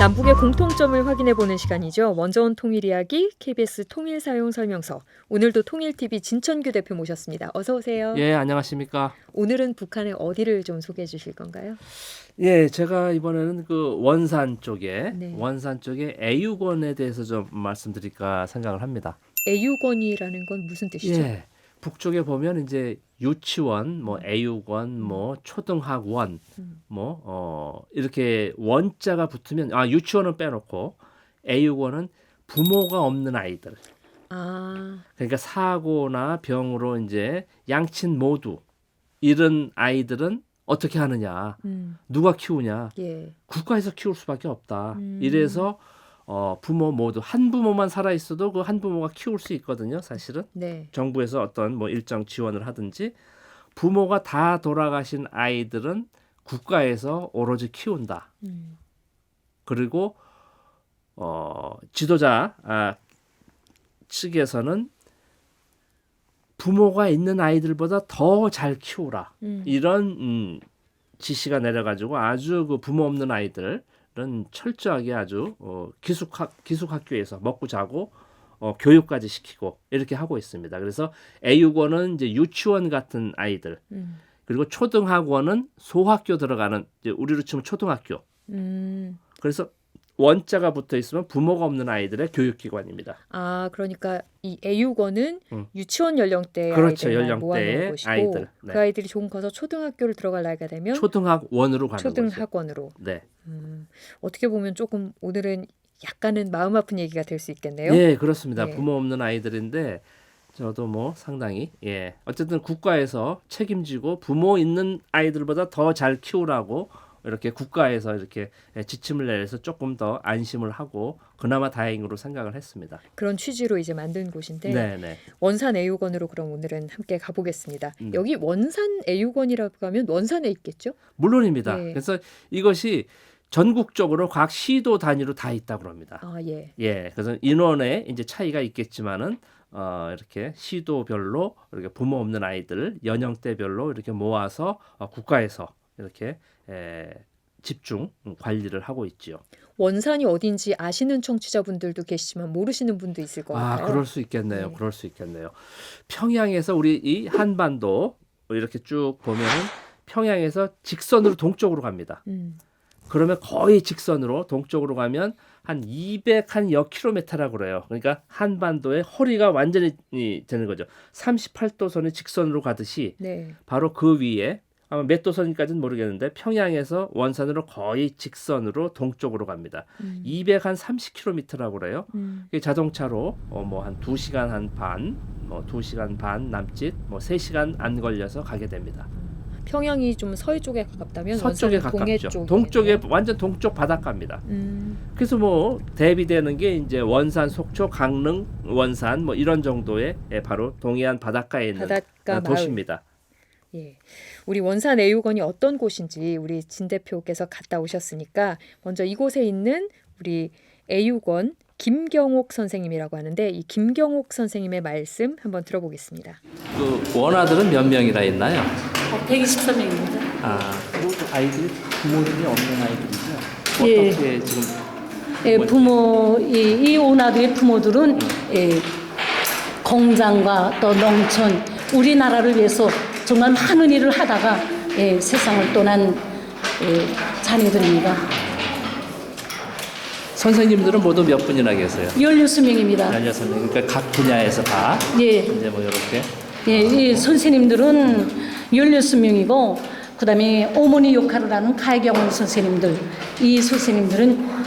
남북의 공통점을 확인해보는 시간이죠. 먼저 온 통일 이야기 KBS 통일 사용 설명서. 오늘도 통일TV 진천규 대표 모셨습니다. 어서 오세요. 예, 안녕하십니까. 오늘은 북한의 어디를 좀 소개해 주실 건가요? 예, 제가 이번에는 그 원산 쪽에 네. 애육원에 대해서 좀 말씀드릴까 생각을 합니다. 애육원이라는 건 무슨 뜻이죠? 예. 북쪽에 보면 이제 유치원, 뭐 애육원, 뭐 초등학원, 이렇게 원자가 붙으면 유치원은 빼놓고 애육원은 부모가 없는 아이들. 아, 그러니까 사고나 병으로 이제 양친 모두 이런 아이들은 어떻게 하느냐? 누가 키우냐? 예. 국가에서 키울 수밖에 없다. 이래서 부모 모두 한 부모만 살아 있어도 그 한 부모가 키울 수 있거든요. 사실은 네. 정부에서 어떤 뭐 일정 지원을 하든지 부모가 다 돌아가신 아이들은 국가에서 오로지 키운다. 그리고 지도자 측에서는 부모가 있는 아이들보다 더 잘 키우라. 이런 지시가 내려가지고 아주 그 부모 없는 아이들은 철저하게 아주 기숙학교에서 먹고 자고 교육까지 시키고 이렇게 하고 있습니다. 그래서 애육원은 이제 유치원 같은 아이들, 그리고 초등학원은 소학교 들어가는 이제 우리로 치면 초등학교. 그래서 원자가 붙어 있으면 부모가 없는 아이들의 교육기관입니다. 아, 그러니까 이 애육원은 유치원 연령대의 그렇죠, 아이들만 연령대의 모아놓은 곳이고 아이들. 네. 그 아이들이 조금 커서 초등학교를 들어갈 나이가 되면 초등학원으로 가는 거죠. 초등학원으로. 네. 어떻게 보면 조금 오늘은 약간은 마음 아픈 얘기가 될 수 있겠네요. 예, 그렇습니다. 네. 부모 없는 아이들인데 저도 뭐 상당히 어쨌든 국가에서 책임지고 부모 있는 아이들보다 더 잘 키우라고 이렇게 국가에서 이렇게 지침을 내려서 조금 더 안심을 하고 그나마 다행으로 생각을 했습니다. 그런 취지로 이제 만든 곳인데 네. 원산 애육원으로 그럼 오늘은 함께 가보겠습니다. 여기 원산 애육원이라고 하면 원산에 있겠죠? 물론입니다. 네. 그래서 이것이 전국적으로 각 시도 단위로 다 있다고 합니다. 아, 예. 예, 그래서 인원에 이제 차이가 있겠지만은 이렇게 시도별로 이렇게 부모 없는 아이들 연령대별로 이렇게 모아서 국가에서 이렇게 집중 관리를 하고 있지요. 원산이 어딘지 아시는 청취자분들도 계시지만 모르시는 분도 있을 것 같아요. 그럴 수 있겠네요. 네. 그럴 수 있겠네요. 평양에서 우리 이 한반도 이렇게 쭉 보면은 평양에서 직선으로 동쪽으로 갑니다. 그러면 거의 직선으로 동쪽으로 가면 한 200여 킬로미터라고 그래요. 그러니까 한반도의 허리가 완전히 되는 거죠. 38도선이 직선으로 가듯이 네. 바로 그 위에 아마 몇 도선인까지는 모르겠는데 평양에서 원산으로 거의 직선으로 동쪽으로 갑니다. 230km라고 그래요. 그게 자동차로 뭐 한 2시간 반, 뭐 2시간 반 남짓, 뭐 3시간 안 걸려서 가게 됩니다. 평양이 좀 서해 쪽에 가깝다면 서쪽에 원산은 동해 가깝죠. 쪽이네요. 동쪽에 완전 동쪽 바닷가입니다. 그래서 뭐 대비되는 게 이제 원산, 속초, 강릉, 원산 뭐 이런 정도의 바로 동해안 바닷가에 있는 바닷가 도시입니다. 예, 우리 원산 애육원이 어떤 곳인지 우리 진 대표께서 갔다 오셨으니까 먼저 이곳에 있는 우리 애육원 김경옥 선생님이라고 하는데 이 김경옥 선생님의 말씀 한번 들어보겠습니다. 그 원아들은 몇 명이나 있나요? 123명입니다. 모두 아이들이 부모님이 없는 아이들이죠. 예. 어떻게 지금 부모 이 오나드의 부모들은 공장과 또 농촌 우리나라를 위해서 정말 많은 일을 하다가 세상을 떠난 자녀들입니다. 선생님들은 모두 몇 분이나 계세요? 16명입니다. 16명. 그러니까 각 분야에서 다 예. 이제 뭐 이렇게 이 선생님들은 16명이고 그다음에 어머니 역할을 하는 가해경원 선생님들 이 선생님들은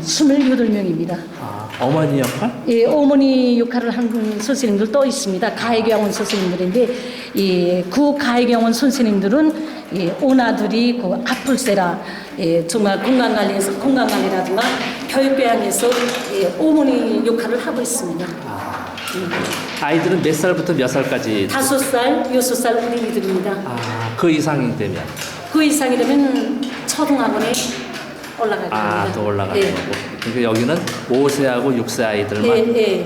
28명입니다. 어머니 역할? 예, 어머니 역할을 한 선생님들 또 있습니다. 가해경원 선생님들인데 그 가해경원 선생님들은 오나들이 그 아플세라 정말 건강관리라든가 교육교양에서 어머니 역할을 하고 있습니다. 아이들은 몇 살부터 몇 살까지? 5살, 6살 어린이들입니다. 그 이상이 되면 그 이상이 되면 초등학원에 올라가게 됩니다. 또 올라가는 예. 거고. 그러니까 여기는 5세하고 6세 아이들만. 네,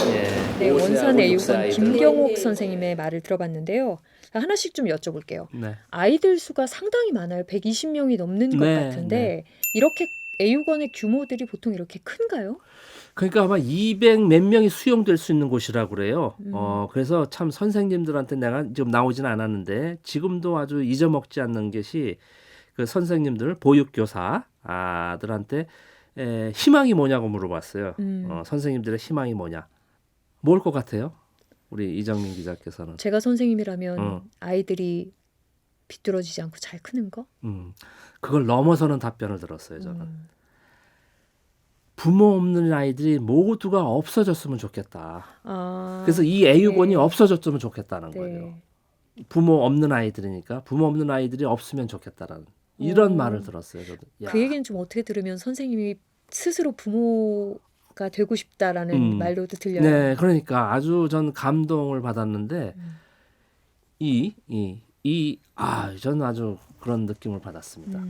5세하고 원산 6세 애육원 아이들. 김경옥 네. 선생님의 말을 들어봤는데요. 하나씩 좀 여쭤볼게요. 네. 아이들 수가 상당히 많아요. 120명이 넘는 것 네, 같은데 네. 이렇게 애육원의 규모들이 보통 이렇게 큰가요? 그러니까 아마 200 몇 명이 수용될 수 있는 곳이라고 그래요. 음. 그래서 참 선생님들한테 내가 지금 나오진 않았는데 지금도 아주 잊어먹지 않는 것이 그 선생님들 보육교사들한테 희망이 뭐냐고 물어봤어요. 선생님들의 희망이 뭐냐? 뭘 것 같아요? 우리 이정민 기자께서는. 제가 선생님이라면 어. 아이들이 비뚤어지지 않고 잘 크는 거? 그걸 넘어서는 답변을 들었어요. 저는. 음. 부모 없는 아이들이 모두가 없어졌으면 좋겠다. 아, 그래서 이 애육원이 네. 없어졌으면 좋겠다는 네. 거예요. 부모 없는 아이들이니까 부모 없는 아이들이 없으면 좋겠다라는 이런 말을 들었어요. 저도. 야. 그 얘기는 좀 어떻게 들으면 선생님이 스스로 부모가 되고 싶다라는 말로도 들려요. 네, 그러니까 아주 전 감동을 받았는데 저는 아주 그런 느낌을 받았습니다.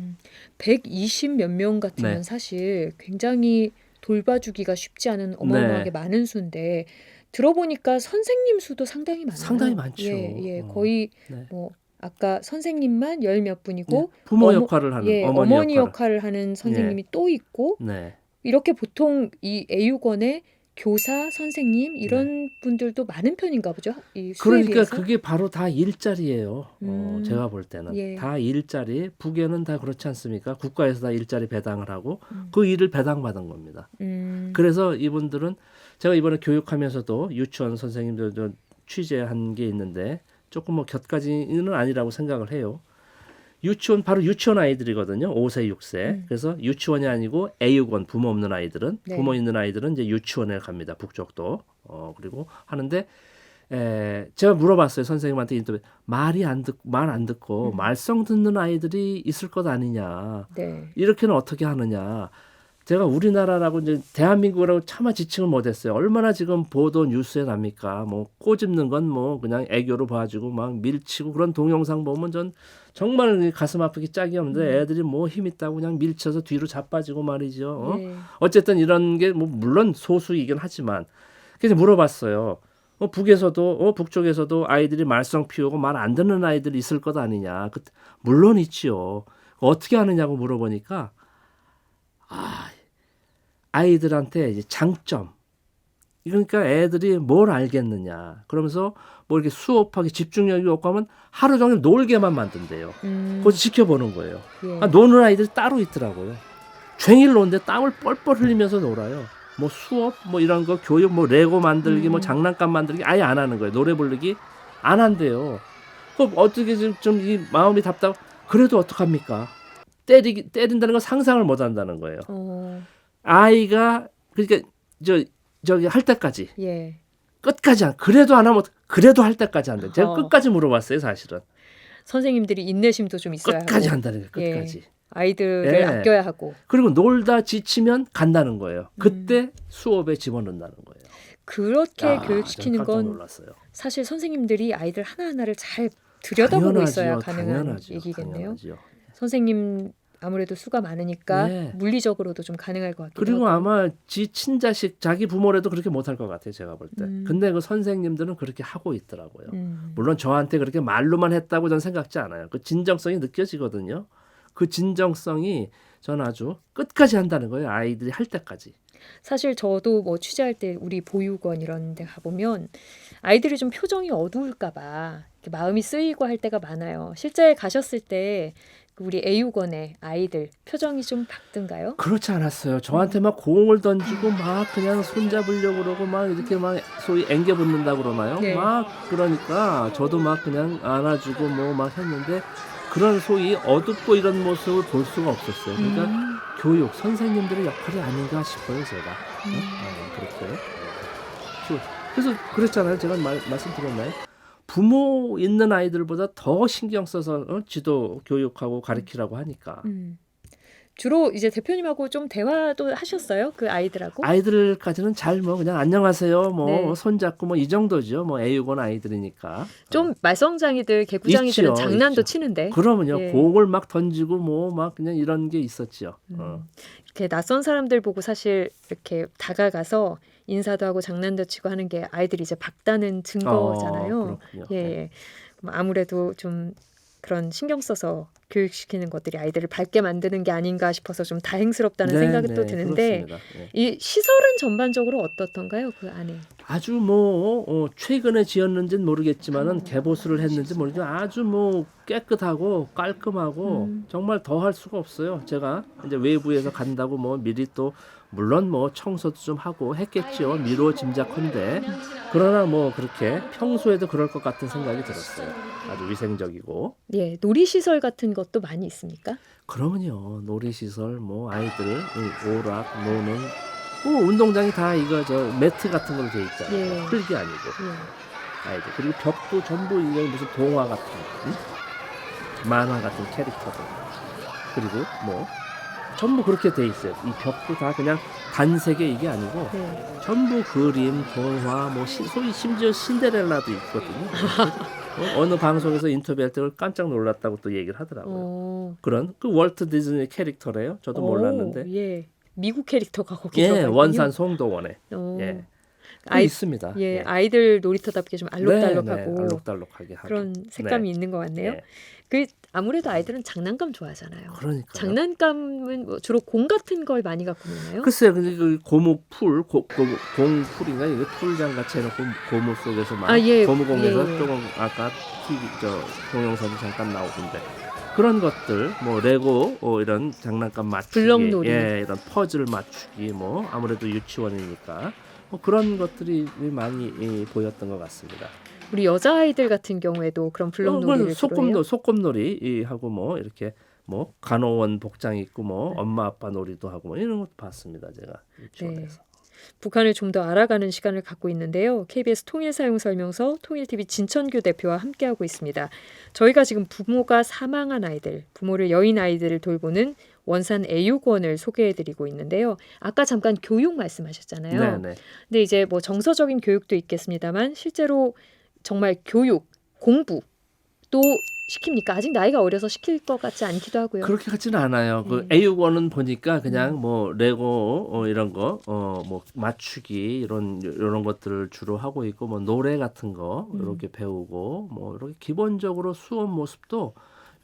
120 몇 명 같으면 네. 사실 굉장히 돌봐주기가 쉽지 않은 어마어마하게 네. 많은 수인데 들어보니까 선생님 수도 상당히 많아요. 상당히 많죠. 예, 거의 네. 뭐 아까 선생님만 10몇 분이고 네, 부모 어머- 역할을 하는 예, 어머니 역할을 하는 선생님이 또 있고 네. 이렇게 보통 이 애육원에 교사, 선생님 이런 분들도 많은 편인가 보죠. 이 수에 그러니까 비해서. 그게 바로 다 일자리예요. 제가 볼 때는 예. 다 일자리. 북에는 다 그렇지 않습니까? 국가에서 다 일자리 배당을 하고 그 일을 배당받은 겁니다. 그래서 이분들은 제가 이번에 교육하면서도 유치원 선생님들 좀 취재한 게 있는데 조금 뭐 곁가지는 아니라고 생각을 해요. 바로 유치원 아이들이거든요. 5세, 6세. 그래서 유치원이 아니고 애육원, 부모 없는 아이들은 네. 부모 있는 아이들은 이제 유치원에 갑니다. 북쪽도. 그리고 하는데 제가 물어봤어요. 선생님한테 인터뷰. 말 안 듣고 말썽 듣는 아이들이 있을 것 아니냐. 네. 이렇게는 어떻게 하느냐. 제가 우리나라라고 이제 대한민국이라고 차마 지칭을 못했어요. 얼마나 지금 보도 뉴스에 납니까? 뭐 꼬집는 건 뭐 그냥 애교로 봐주고 막 밀치고 그런 동영상 보면 전 정말 가슴 아프기 짝이 없는데 애들이 뭐 힘 있다고 그냥 밀쳐서 뒤로 자빠지고 말이죠. 네. 어쨌든 이런 게 뭐 물론 소수이긴 하지만 그래서 물어봤어요. 북쪽에서도 아이들이 말썽 피우고 말 안 듣는 아이들이 있을 것 아니냐. 물론 있지요. 어떻게 하느냐고 물어보니까 아이들한테 이제 장점. 그러니까 애들이 뭘 알겠느냐. 그러면서 뭐 이렇게 수업하기 집중력이 없고 하면 하루 종일 놀게만 만든대요. 그거 지켜보는 거예요. 예. 노는 아이들이 따로 있더라고요. 종일 노는데 땀을 뻘뻘 흘리면서 놀아요. 뭐 수업, 뭐 이런 거 교육, 뭐 레고 만들기, 뭐 장난감 만들기 아예 안 하는 거예요. 노래 부르기 안 한대요. 그럼 어떻게 좀 이 마음이 답답. 그래도 어떡합니까? 때린다는 건 상상을 못 한다는 거예요. 아이가 그러니까 저기 할 때까지 예. 끝까지 그래도 안 하면 그래도 할 때까지 한다. 제가 어. 끝까지 물어봤어요, 사실은. 선생님들이 인내심도 좀 있어야 끝까지 하고. 한다는 거예요. 끝까지. 아이들을 예. 아껴야 하고. 그리고 놀다 지치면 간다는 거예요. 그때 수업에 집어넣는다는 거예요. 그렇게 야, 교육시키는 저는 깜짝 건 놀랐어요. 사실 선생님들이 아이들 하나하나를 잘 들여다보고 있어야 당연하지요, 가능한 당연하지요, 얘기겠네요. 당연하지요. 선생님 아무래도 수가 많으니까 네. 물리적으로도 좀 가능할 것 같기도 그리고 하고. 아마 지 친자식 자기 부모라도 그렇게 못할 것 같아요. 제가 볼 때. 근데 그 선생님들은 그렇게 하고 있더라고요. 물론 저한테 그렇게 말로만 했다고 저는 생각지 않아요. 그 진정성이 느껴지거든요. 그 진정성이 전 아주 끝까지 한다는 거예요. 아이들이 할 때까지. 사실 저도 뭐 취재할 때 우리 보육원 이런 데 가보면 아이들이 좀 표정이 어두울까 봐 이렇게 마음이 쓰이고 할 때가 많아요. 실제 가셨을 때 우리 애육원의 아이들 표정이 좀 밝던가요? 그렇지 않았어요. 저한테 막 공을 던지고 막 그냥 손잡으려고 그러고 막 이렇게 막 소위 앵겨 붙는다 그러나요? 네. 막 그러니까 저도 막 그냥 안아주고 뭐 막 했는데 그런 소위 어둡고 이런 모습을 볼 수가 없었어요. 그러니까 교육 선생님들의 역할이 아닌가 싶어요, 제가. 그렇게. 그래서 그랬잖아요. 제가 말씀드렸나요? 부모 있는 아이들보다 더 신경 써서 지도 교육하고 가르치라고 하니까. 주로 이제 대표님하고 좀 대화도 하셨어요? 그 아이들하고? 아이들까지는 잘 뭐 그냥 안녕하세요 뭐 네. 손잡고 뭐 이 정도죠. 뭐 애육원 아이들이니까. 좀 말썽장이들, 개구장이들은 있죠, 장난도 있죠. 치는데 그러면요. 예. 공을 막 던지고 뭐 막 그냥 이런 게 있었죠. 이렇게 낯선 사람들 보고 사실 이렇게 다가가서 인사도 하고 장난도 치고 하는 게 아이들이 이제 밝다는 증거잖아요. 그렇군요. 예, 예. 아무래도 좀 그런 신경 써서 교육시키는 것들이 아이들을 밝게 만드는 게 아닌가 싶어서 좀 다행스럽다는 생각이 또 드는데 그렇습니다. 네. 이 시설은 전반적으로 어떻던가요? 그 안에. 아주 최근에 지었는지는 모르겠지만은 개보수를 했는지 모르지만 아주 깨끗하고 깔끔하고 정말 더 할 수가 없어요. 제가 이제 외부에서 간다고 미리 또 물론 청소도 좀 하고 했겠죠. 미루어 짐작컨대. 그러나 그렇게 평소에도 그럴 것 같은 생각이 들었어요. 아주 위생적이고. 예, 놀이시설 같은 것도 많이 있습니까? 그러면요, 놀이시설 아이들 오락 노는 운동장이 다 이거 매트 같은 걸로 돼 있잖아요. 예. 흙이 아니고 예. 아이들. 그리고 벽도 전부 이게 무슨 동화 같은 만화 같은 캐릭터들. 그리고 전부 그렇게 돼 있어요. 이 벽도 다 그냥 단색의 이게 아니고 네. 전부 그림, 동화, 소위 심지어 신데렐라도 있거든요. 어느 방송에서 인터뷰할 때 깜짝 놀랐다고 또 얘기를 하더라고요. 그런 그 월트 디즈니 캐릭터래요. 저도 몰랐는데. 예. 미국 캐릭터가 거기 들어가 있군요. 원산 송도원에. 어. 있습니다. 예, 아이들 놀이터답게 좀 알록달록하고 알록달록하게 하고. 그런 색감이 있는 것 같네요. 네. 그 아무래도 아이들은 장난감 좋아하잖아요. 그러니까. 장난감은 주로 공 같은 걸 많이 갖고 노나요? 글쎄요, 그 고무풀, 공풀인가 이게 풀장 같이 해놓고 고무 속에서 막 고무공에서 조금 아까 TV 동영상도 잠깐 나오던데 그런 것들, 레고 이런 장난감 맞추기, 블럭놀이, 이런 퍼즐 맞추기, 아무래도 유치원이니까 그런 것들이 많이 보였던 것 같습니다. 우리 여자아이들 같은 경우에도 그런 블럭놀이를 소꿉놀이 하고 이렇게 간호원 복장 입고 엄마 아빠 놀이도 하고 이런 것도 봤습니다. 제가 유치원에서. 북한을 좀 더 알아가는 시간을 갖고 있는데요. KBS 통일사용설명서 통일TV 진천규 대표와 함께하고 있습니다. 저희가 지금 부모가 사망한 아이들, 부모를 여인 아이들을 돌보는 원산 애육원을 소개해드리고 있는데요. 아까 잠깐 교육 말씀하셨잖아요. 네네. 근데 이제 정서적인 교육도 있겠습니다만 실제로 정말 교육, 공부 또 시킵니까? 아직 나이가 어려서 시킬 것 같지 않기도 하고요. 그렇게 같지는 않아요. 그 애육원은 보니까 그냥 레고 이런 거 맞추기 이런 것들을 주로 하고 있고 노래 같은 거 이렇게 배우고 이렇게 기본적으로 수업 모습도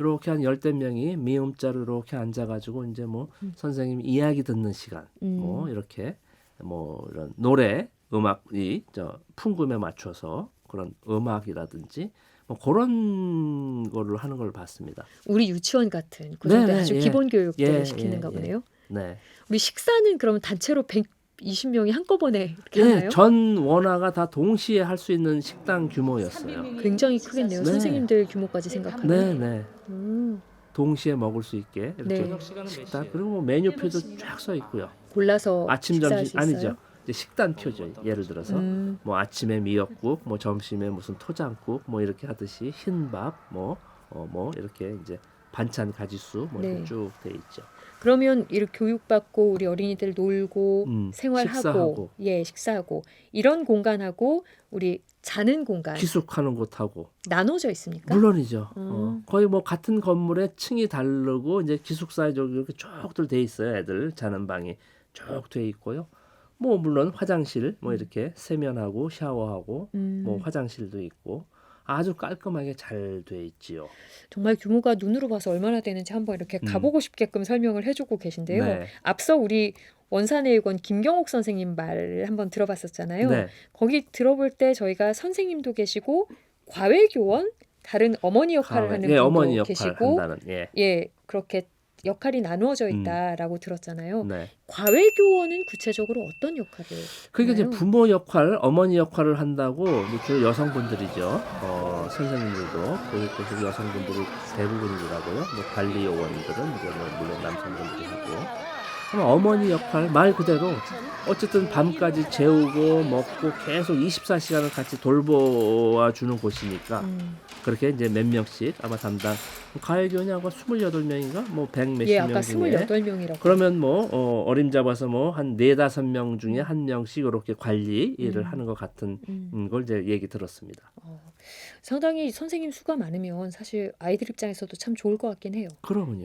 이렇게 한 10대 명이 미음자로 이렇게 앉아가지고 이제 선생님 이야기 듣는 시간 이렇게 이런 노래 음악이 풍금에 맞춰서 그런 음악이라든지 그런 거를 하는 걸 봤습니다. 우리 유치원 같은 그 정도 아주 기본 교육들을 시키는가 예. 보네요. 네. 우리 식사는 그러면 단체로 120명이 한꺼번에 이렇게 하나요? 전 원화가 다 동시에 할 수 있는 식당 규모였어요. 굉장히 크겠네요. 네. 선생님들 규모까지 생각하면. 네. 동시에 먹을 수 있게 이렇게 식당 그리고 메뉴표도 쫙 써 있고요. 골라서 아침 식사할 점심 수 있어요? 아니죠. 이제 식단표죠. 예를 들어서 아침에 미역국, 점심에 무슨 토장국, 이렇게 하듯이 흰밥, 이렇게 이제 반찬 가지수 이렇게 쭉 돼 있죠. 그러면 이렇게 교육받고 우리 어린이들 놀고 생활하고 식사하고 이런 공간하고 우리 자는 공간 기숙하는 곳하고 나눠져 있습니까? 물론이죠. 거의 같은 건물에 층이 다르고 이제 기숙사에 이렇게 쭉들 돼 있어요. 애들 자는 방이 쭉 돼 있고요. 물론 화장실 이렇게 세면하고 샤워하고 화장실도 있고 아주 깔끔하게 잘 돼 있지요. 정말 규모가 눈으로 봐서 얼마나 되는지 한번 이렇게 가보고 싶게끔 설명을 해주고 계신데요. 네. 앞서 우리 원산애육원 김경옥 선생님 말 한번 들어봤었잖아요. 네. 거기 들어볼 때 저희가 선생님도 계시고 과외교원 다른 어머니 역할을 하는 분도 어머니 역할 계시고 한다는 그렇게 역할이 나누어져 있다라고 들었잖아요. 네. 과외교원은 구체적으로 어떤 역할을 그러니까 이제 하나요? 부모 역할, 어머니 역할을 한다고 주로 여성분들이죠. 선생님들도 보육교실 여성분들이 대부분이라고요. 관리 요원들은 이제 물론 남성분들이 하고. 그럼 어머니 역할 말 그대로 어쨌든 밤까지 재우고 먹고 계속 24시간을 같이 돌보아 주는 곳이니까 그렇게 이제 몇 명씩 아마 담당 과외교원이 아마 28명인가 100 몇십 아까 명 중에 28명이라고. 그러면 어림잡아서 한 4-5명 중에 한 명씩 이렇게 관리 일을 하는 것 같은 걸 이제 얘기 들었습니다. 상당히 선생님 수가 많으면 사실 아이들 입장에서도 참 좋을 것 같긴 해요. 그러군요.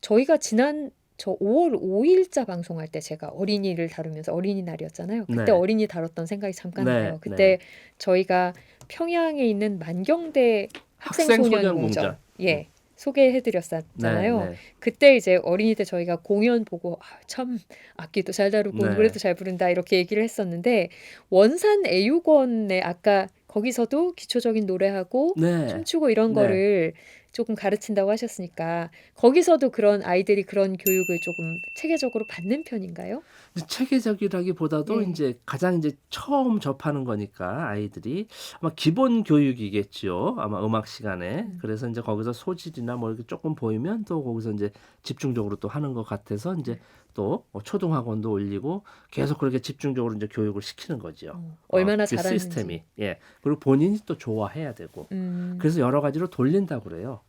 저희가 지난 5월 5일자 방송할 때 제가 어린이를 다루면서 어린이날이었잖아요. 그때 네. 어린이 다뤘던 생각이 잠깐 네, 나요. 그때 저희가 평양에 있는 만경대 학생소년공전 예. 소개해드렸었잖아요. 네, 네. 그때 이제 어린이 때 저희가 공연 보고 참 악기도 잘 다루고 네. 노래도 잘 부른다 이렇게 얘기를 했었는데 원산 애육원에 아까 거기서도 기초적인 노래하고 네. 춤추고 이런 네. 거를 조금 가르친다고 하셨으니까 거기서도 그런 아이들이 그런 교육을 조금 체계적으로 받는 편인가요? 이제 체계적이라기보다도 네. 이제 가장 이제 처음 접하는 거니까 아이들이 아마 기본 교육이겠지요. 아마 음악 시간에. 그래서 이제 거기서 소질이나 뭐 이렇게 조금 보이면 또 거기서 이제 집중적으로 또 하는 것 같아서 이제 또 초등학원도 올리고 계속 그렇게 집중적으로 이제 교육을 시키는 거지요. 얼마나 그 잘하는지. 시스템이. 예. 그리고 본인이 또 좋아해야 되고. 그래서 여러 가지로 돌린다고 그래요.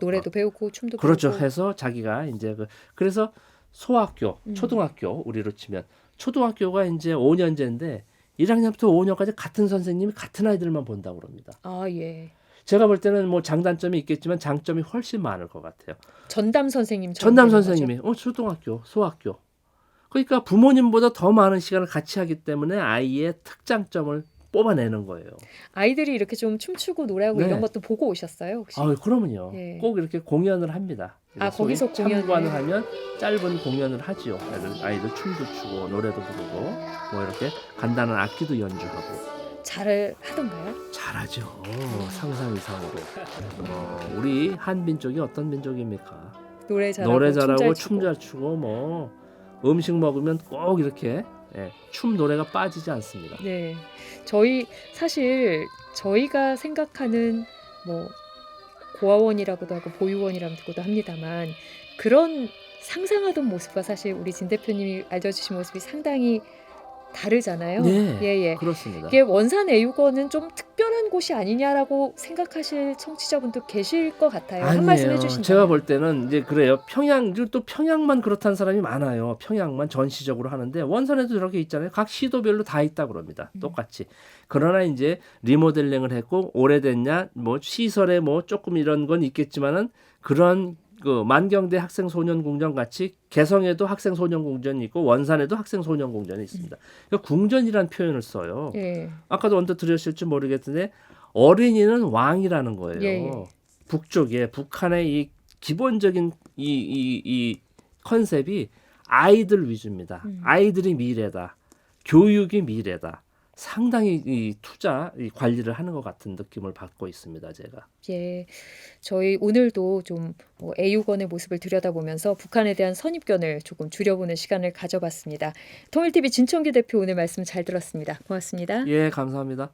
노래도 배우고 춤도 그렇죠. 배우고. 해서 자기가 이제 그래서 소학교, 초등학교 우리로 치면 초등학교가 이제 5년제인데 1학년부터 5년까지 같은 선생님이 같은 아이들만 본다고 그럽니다. 아, 예. 제가 볼 때는 뭐 장단점이 있겠지만 장점이 훨씬 많을 것 같아요. 전담 선생님 전담 선생님이 초등학교, 소학교. 그러니까 부모님보다 더 많은 시간을 같이 하기 때문에 아이의 특장점을 뽑아내는 거예요. 아이들이 이렇게 좀 춤추고 노래하고 네. 이런 것도 보고 오셨어요, 혹시? 그러면요. 예. 꼭 이렇게 공연을 합니다. 아, 소위 거기서 공연을. 참관을 하면 짧은 공연을 하지요. 아이들 춤도 추고 노래도 부르고 뭐 이렇게 간단한 악기도 연주하고. 잘 하던가요? 잘하죠. 상상 이상으로. 우리 한민족이 어떤 민족입니까? 노래 잘하고, 노래 잘하고 춤 춤 잘 잘 추고 뭐 음식 먹으면 꼭 이렇게 춤 노래가 빠지지 않습니다. 네. 사실 저희가 생각하는 뭐 고아원이라고도 하고 보육원이라고도 합니다만 그런 상상하던 모습과 사실 우리 진 대표님이 알려주신 모습이 상당히 다르잖아요. 네, 예. 그렇습니다. 이게 원산 애육원은 좀 특별한 곳이 아니냐라고 생각하실 청취자분도 계실 것 같아요. 한 말씀 아니에요. 해주신다면. 제가 볼 때는 이제 그래요. 또 평양만 그렇다는 사람이 많아요. 평양만 전시적으로 하는데 원산에도 이렇게 있잖아요. 각 시도별로 다 있다 그럽니다. 똑같이. 그러나 이제 리모델링을 했고 오래됐냐, 뭐 시설에 뭐 조금 이런 건 있겠지만은 그런 그 만경대 학생소년궁전 같이 개성에도 학생소년궁전이 있고 원산에도 학생소년궁전이 있습니다. 그러니까 궁전이라는 표현을 써요. 예. 아까도 언뜻 들으실지 모르겠는데 어린이는 왕이라는 거예요. 예. 북쪽에 북한의 이 기본적인 이 컨셉이 아이들 위주입니다. 아이들이 미래다. 교육이 미래다. 상당히 이 관리를 하는 것 같은 느낌을 받고 있습니다. 제가. 예, 저희 오늘도 좀 애육원의 모습을 들여다보면서 북한에 대한 선입견을 조금 줄여보는 시간을 가져봤습니다. 통일TV 진청규 대표 오늘 말씀 잘 들었습니다. 고맙습니다. 예, 감사합니다.